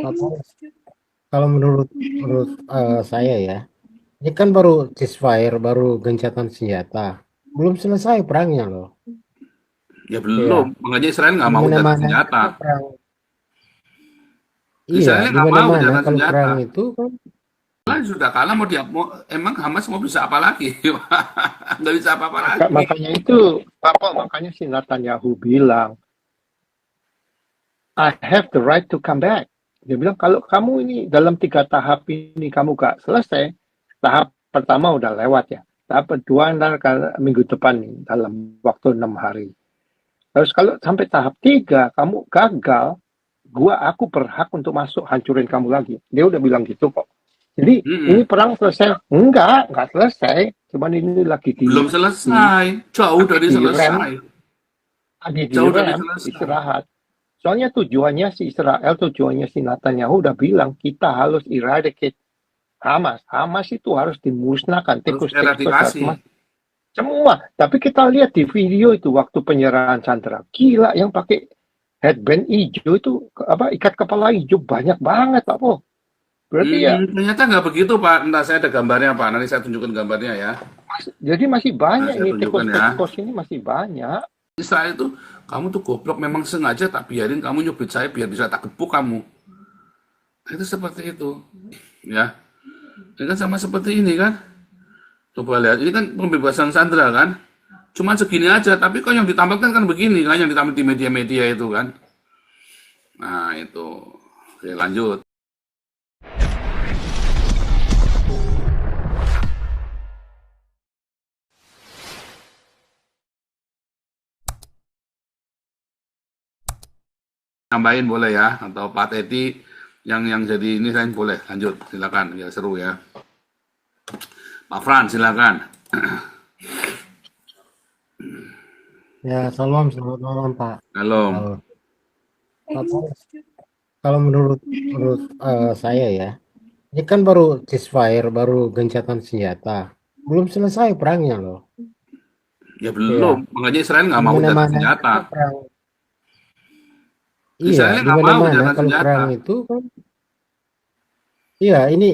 Apa, kalau menurut menurut saya ya, ini kan baru ceasefire, baru gencatan senjata, belum selesai perangnya loh. Ya Iya, belum, makanya Israel nggak di mau gencatan mana-mana itu senjata. kan perang. Iya, Israel di nggak mau mana-mana gencatan kalau senjata. perang itu kan. Lah sudah kalah emang Hamas mau bisa apa lagi? Nggak bisa apa-apa lagi. Makanya itu, makanya si Netanyahu bilang, I have the right to come back. Dia bilang, kalau kamu ini dalam 3 tahap ini kamu gak selesai, tahap pertama udah lewat ya. Tahap kedua ntar minggu depan nih, dalam waktu 6 hari. Terus kalau sampai tahap 3 kamu gagal, aku berhak untuk masuk hancurin kamu lagi. Dia udah bilang gitu kok. Jadi ini Mm-mm. perang selesai? Enggak selesai. Cuman ini Belum selesai, jauh lagi dari direm, selesai, lagi jauh dari direm, selesai. istirahat. Soalnya tujuannya si Israel, tujuannya si Netanyahu udah bilang kita harus eradicate Hamas. Hamas itu harus dimusnahkan, Harus tikus-tikus harus eradikasi. semua. Tapi kita lihat di video itu waktu penyerahan Sandra, gila yang pakai headband hijau itu apa ikat kepala hijau banyak banget Pak Po. Berarti ya Ternyata nggak begitu Pak. Entah saya ada gambarnya Pak. Nanti saya tunjukkan gambarnya ya. jadi masih Nah, banyak saya ini tunjukkan ya. tikus-tikus ini masih banyak. Israel itu, kamu tuh goblok memang sengaja tak biarin kamu nyubit saya biar bisa tak gebuk kamu. Itu seperti itu. Ya. Ini kan sama seperti ini kan. Coba lihat, ini kan pembebasan Sandra kan. Cuman segini aja, tapi kok yang ditampilkan kan begini kan, yang ditampilkan di media-media itu kan. Nah, itu. Oke, lanjut. Tambahin boleh ya, atau Pak Teti yang jadi ini saya boleh. Lanjut, silakan. Ya seru ya. Pak Fran, silakan. Ya, salam, selamat malam Pak. Halo. Halo. Apa, kalau menurut menurut saya ya, ini kan baru ceasefire, baru gencatan senjata, belum selesai perangnya loh. Ya belum, Iya, makanya Israel nggak di mau gencatan mana-mana itu senjata. kan perang. Iya, Israel di nggak mau mana-mana gencatan kalau senjata. perang itu kan. Iya, ini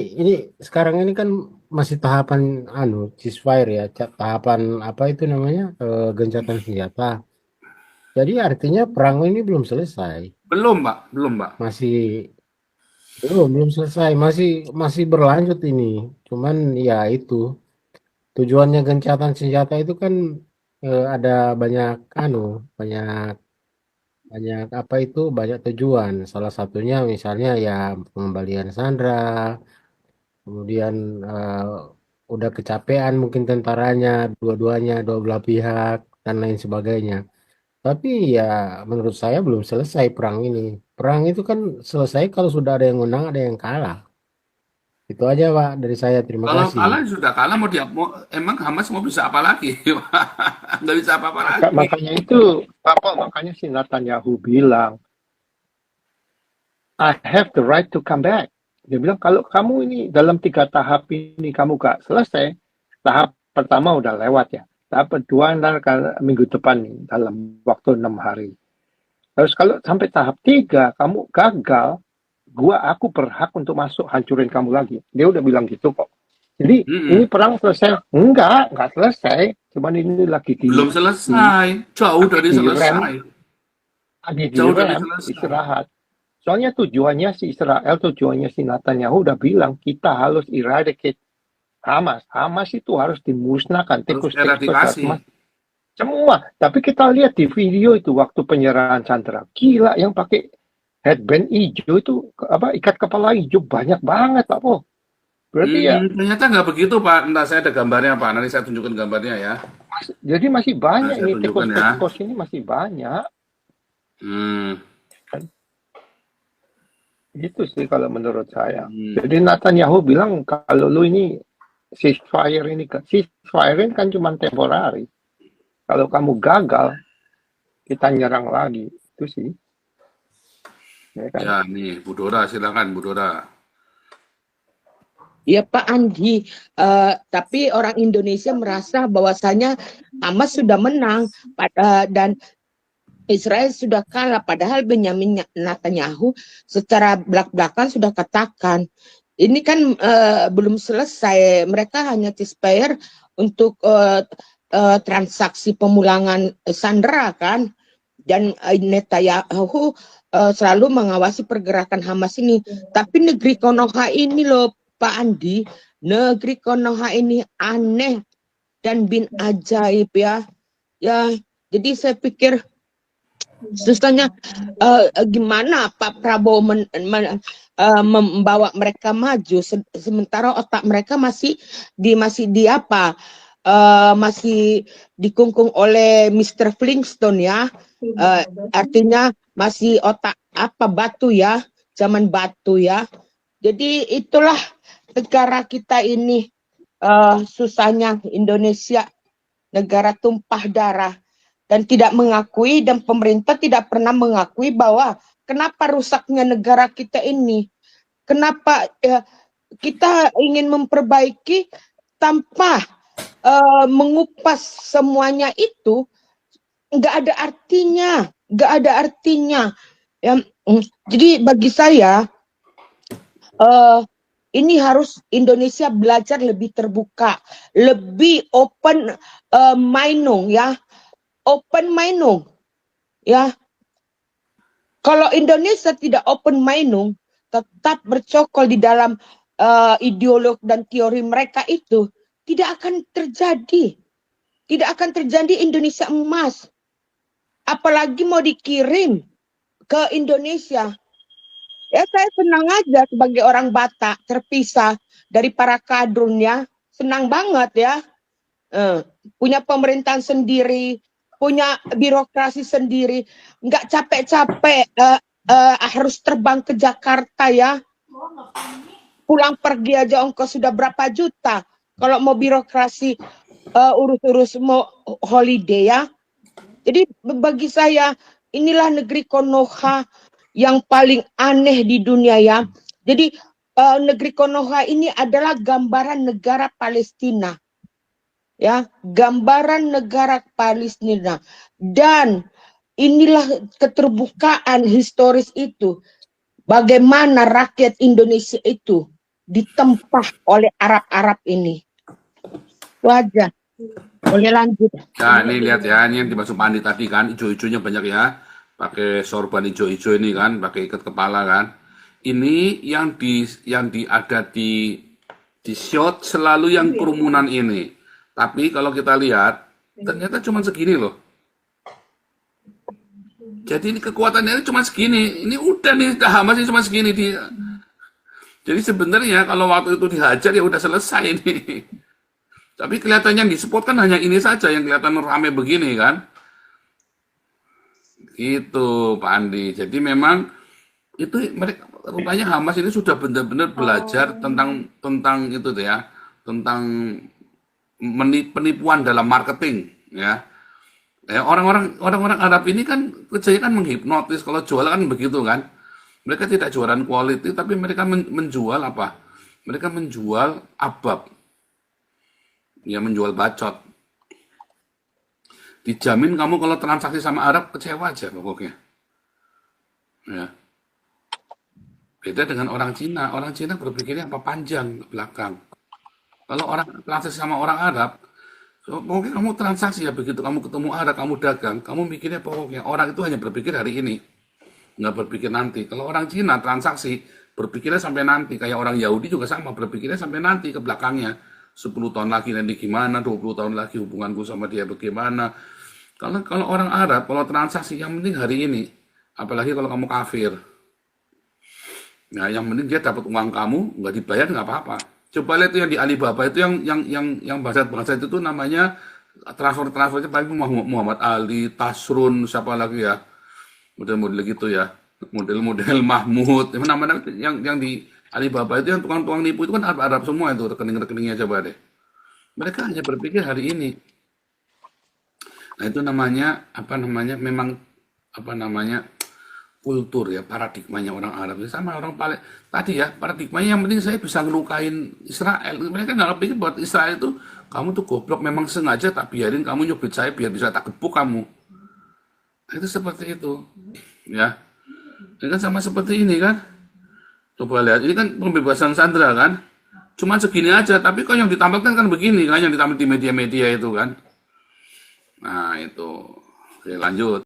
sekarang ini kan masih tahapan ceasefire ya, tahapan apa itu namanya, gencatan senjata. Jadi artinya perang ini belum selesai, Belum, Pak. Belum, Pak. masih belum selesai, masih masih berlanjut ini. Cuman ya itu tujuannya gencatan senjata itu kan, ada banyak banyak banyak apa itu banyak tujuan. Salah satunya misalnya ya pengembalian sandera. Kemudian udah kecapean mungkin tentaranya, dua-duanya, dua belah pihak, dan lain sebagainya. Tapi ya menurut saya belum selesai perang ini. Perang itu kan selesai kalau sudah ada yang menang, ada yang kalah. Itu aja Pak dari saya. Terima Kalau kasih. kalah sudah kalah emang Hamas mau bisa apa lagi? Nggak bisa apa-apa lagi. Makanya itu makanya si Netanyahu bilang I have the right to come back. Dia bilang kalau kamu ini dalam 3 tahap ini kamu gak selesai, tahap pertama udah lewat ya. Tahap kedua ntar minggu depan nih dalam waktu 6 hari. Terus kalau sampai tahap 3 kamu gagal, aku berhak untuk masuk hancurin kamu lagi. Dia udah bilang gitu kok. Jadi ini Mm-mm. perang selesai? Enggak selesai. Cuman ini Belum selesai, jauh lagi dari direm, selesai, lagi jauh dari direm, selesai. istirahat. Soalnya tujuannya si Israel, tujuannya si Netanyahu udah bilang kita harus eradicate Hamas. Hamas itu harus dimusnahkan, Harus tikus-tikus harus eradikasi. semua. Tapi kita lihat di video itu waktu penyerahan Sandra, gila yang pakai headband hijau itu apa ikat kepala hijau banyak banget Pak Po. Berarti ya Ternyata nggak begitu Pak. Entah saya ada gambarnya Pak. Nanti saya tunjukkan gambarnya ya. jadi masih Nah, banyak saya ini tunjukkan ya. tikus-tikus ini masih banyak Hmm. kan. Gitu sih kalau menurut saya. Hmm. Jadi Netanyahu bilang kalau lu ini ceasefire ini kan cuma temporari. Kalau kamu gagal, kita nyerang lagi. Itu sih, ya kan? Ya, nih, Bu Dora, silakan Bu Dora. Ya Pak Andi, tapi orang Indonesia merasa bahwasanya Hamas sudah menang dan Israel sudah kalah, padahal Benyamin Netanyahu secara belak-belakan sudah katakan, ini kan belum selesai, mereka hanya ceasefire untuk transaksi pemulangan sandera kan, dan Netanyahu selalu mengawasi pergerakan Hamas ini. Tapi negeri Konoha ini loh Pak Andi, negeri Konoha ini aneh dan bin ajaib ya. Ya, jadi saya pikir susahnya gimana Pak Prabowo membawa mereka maju sementara otak mereka masih di apa masih dikungkung oleh Mr. Flintstone ya. Artinya masih otak apa batu ya, zaman batu ya. Jadi itulah negara kita ini susahnya Indonesia, negara tumpah darah. Dan tidak mengakui, dan pemerintah tidak pernah mengakui bahwa kenapa rusaknya negara kita ini. Kenapa kita ingin memperbaiki tanpa mengupas semuanya itu, nggak ada artinya. Nggak ada artinya. Ya, jadi bagi saya, ini harus Indonesia belajar lebih terbuka, lebih open minded ya. Open minded ya. Kalau Indonesia tidak open minded, tetap bercokol di dalam ideologi dan teori mereka itu, tidak akan terjadi. Tidak akan terjadi Indonesia emas. Apalagi mau dikirim ke Indonesia. Ya saya senang aja sebagai orang Batak terpisah dari para kadrunnya. Senang banget ya. Punya pemerintahan sendiri, punya birokrasi sendiri, nggak capek-capek harus terbang ke Jakarta ya. Pulang pergi aja ongkos sudah berapa juta. Kalau mau birokrasi urus-urus mau holiday ya. Jadi bagi saya inilah negeri Konoha yang paling aneh di dunia ya. Jadi negeri Konoha ini adalah gambaran negara Palestina. Ya, gambaran negara Palestina. Dan inilah keterbukaan historis itu. Bagaimana rakyat Indonesia itu ditempah oleh Arab-Arab ini. Itu aja. Boleh lanjut. Nah, ini lihat ya, ini yang dimaksud Pak Andi tadi kan, ijo-ijonya banyak ya. Pakai sorban ijo-ijo ini kan, pakai ikat kepala kan. Ini yang ada di shot selalu yang kerumunan ini. Tapi kalau kita lihat, ternyata cuma segini loh. Jadi ini kekuatannya ini cuma segini. Ini udah nih, Hamas ini cuma segini. Jadi sebenarnya kalau waktu itu dihajar ya udah selesai ini. Tapi kelihatannya yang di-support kan hanya ini saja yang kelihatan rame begini kan. Gitu Pak Andi. Jadi memang itu mereka rupanya Hamas ini sudah benar-benar belajar tentang itu ya, tentang penipuan dalam marketing ya. Orang-orang Arab ini kan kerjanya kan menghipnotis, kalau jual kan begitu kan. Mereka tidak jualan quality tapi mereka menjual apa? Mereka menjual abab. Ya menjual bacot. Dijamin kamu kalau transaksi sama Arab kecewa aja pokoknya. Ya. Beda dengan orang Cina. Orang Cina berpikirnya apa panjang ke belakang. Kalau orang transaksi sama orang Arab, pokoknya kamu transaksi ya begitu kamu ketemu Arab, kamu dagang, kamu mikirnya pokoknya orang itu hanya berpikir hari ini, nggak berpikir nanti. Kalau orang Cina transaksi berpikirnya sampai nanti, kayak orang Yahudi juga sama berpikirnya sampai nanti ke belakangnya. 10 tahun lagi nanti gimana, 20 tahun lagi hubunganku sama dia bagaimana. Kalau orang Arab, kalau transaksi yang penting hari ini, apalagi kalau kamu kafir. Nah, yang penting dia dapat uang kamu, nggak dibayar nggak apa-apa. Coba lihat itu yang di Alibaba itu yang bahasa itu tuh namanya transfernya paling Muhammad Ali, Tasrun, siapa lagi ya, model-model gitu ya, model-model Mahmud, namanya yang di Alibaba itu yang tukang-tukang nipu itu kan Arab semua itu rekening-rekeningnya coba deh. Mereka hanya berpikir hari ini. Nah itu namanya memang kultur ya, paradigmanya orang Arab sama orang tadi ya, paradigmanya yang penting saya bisa ngelukain Israel. Mereka nggak pikir buat Israel itu kamu tuh goblok, memang sengaja tak biarin kamu nyubit saya biar bisa tak gebuk kamu. Itu seperti itu. Ya. Ini kan sama seperti ini kan. Coba lihat, ini kan pembebasan sandera kan. Cuma segini aja, tapi kok yang ditampilkan kan begini kan, yang ditampilkan di media-media itu kan. Nah, itu. Oke, lanjut.